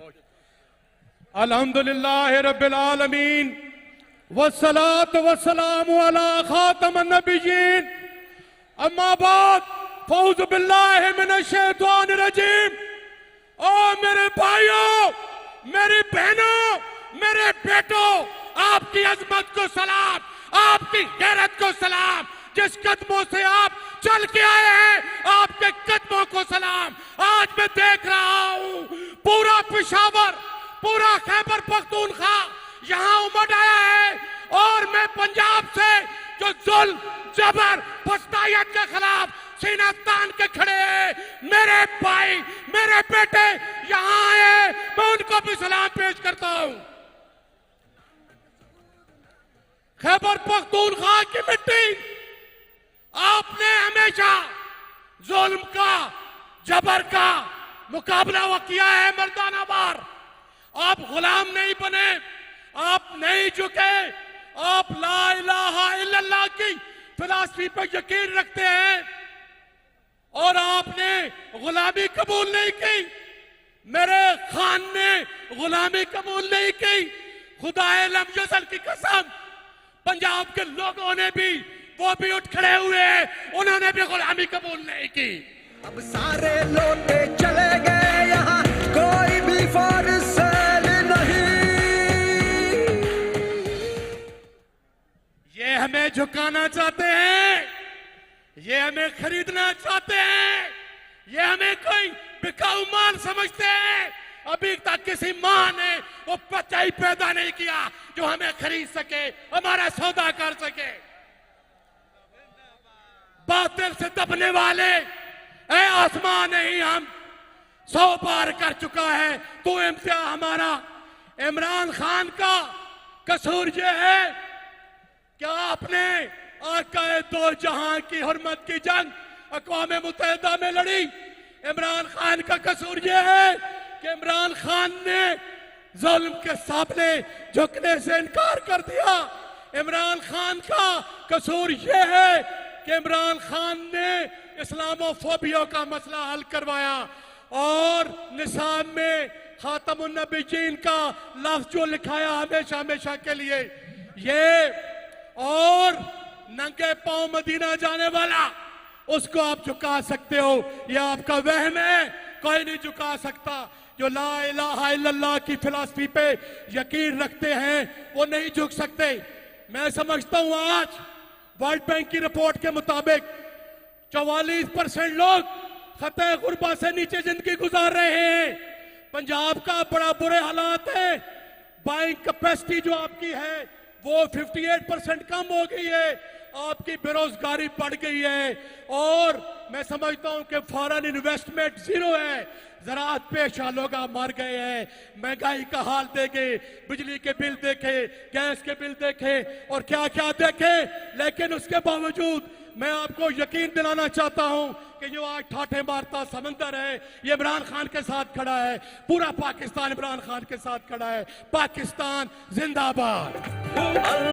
अल्हम्दुलिल्लाह रब्बिल आलमीन वस्सलातु वस्सलामु अला खातमन नबिय्यीन अम्मा बाद फौज़ु बिल्लाहि मिनश शैतानिर रजीम। ओ मेरे भाइयों, मेरी बहनों, मेरे बेटों, आपकी अजमत को सलाम, आपकी गैरत को सलाम। जिस कदमों से आप चल के आए हैं, आपके कदमों को सलाम। आज मैं देख रहा हूं पूरा पेशावर, पूरा खैबर पख्तूनख्वा यहां उमड़ आया है और मैं पंजाब से जो जुल्म, जबर, फस्तायत के खिलाफ सीना तान के खड़े हैं मेरे भाई, मेरे बेटे यहां आए, मैं उनको भी सलाम पेश करता हूं। खैबर पख्तूनख्वा की मिट्टी, आपने हमेशा जुल्म का, जबर का मुकाबला वो किया है मर्दाना वार। आप गुलाम नहीं बने, आप नहीं झुके, आप ला इलाहा इल्लल्लाह की फिलॉसफी पर यकीन रखते हैं और आपने गुलामी कबूल नहीं की। मेरे खान ने गुलामी कबूल नहीं की। खुदाए लम यज़ल की कसम, पंजाब के लोगों ने भी, वो भी उठ खड़े हुए, उन्होंने भी गुलामी कबूल नहीं की। अब सारे लौटे चले गए, यहाँ कोई भी फर्ज नहीं। ये हमें झुकाना चाहते हैं, ये हमें खरीदना चाहते हैं, ये हमें कोई बिकाऊ माल समझते हैं। अभी तक किसी मां ने वो बच्चा ही पैदा नहीं किया जो हमें खरीद सके, हमारा सौदा कर सके। बातिल से दबने वाले ऐ आसमान नहीं, हम 100 बार कर चुका है तो इम्तिहान हमारा। इमरान खान का कसूर ये है कि आपने आकाए दो जहां की हुर्मत की जंग अक़वाम मुत्तहिदा में लड़ी। इमरान खान का कसूर ये है कि इमरान खान ने जुल्म के सामने झुकने से इनकार कर दिया। इमरान खान का कसूर ये है कि इमरान खान ने इस्लामोफोबिया का मसला हल करवाया और निशान में खातमुन नबिय्यीन का लफ्ज जो लिखाया हमेशा हमेशा के लिए, ये और नंगे पांव मदीना जाने वाला, उसको आप झुका सकते हो। ये आपका वहम है, कोई नहीं झुका सकता। जो ला इलाहा इल्लल्लाह की फिलॉसफी पे यकीन रखते हैं वो नहीं झुक सकते। मैं समझता हूं आज वर्ल्ड बैंक की रिपोर्ट के मुताबिक 44% लोग खतरे गुर्बा से नीचे जिंदगी गुजार रहे हैं। पंजाब का बड़ा बुरे हालात है। बाइंग कैपेसिटी जो आपकी है वो 58% कम हो गई है। आपकी बेरोजगारी बढ़ गई है और मैं समझता हूं कि फॉरेन इन्वेस्टमेंट जीरो है। ज़राअत पेशा लोग मर गए हैं। महंगाई का हाल देखे, बिजली के बिल देखे, गैस के बिल देखे और क्या क्या देखे, लेकिन उसके बावजूद मैं आपको यकीन दिलाना चाहता हूं कि जो आज ठाठे मारता समंदर है ये इमरान खान के साथ खड़ा है। पूरा पाकिस्तान इमरान खान के साथ खड़ा है। पाकिस्तान जिंदाबाद।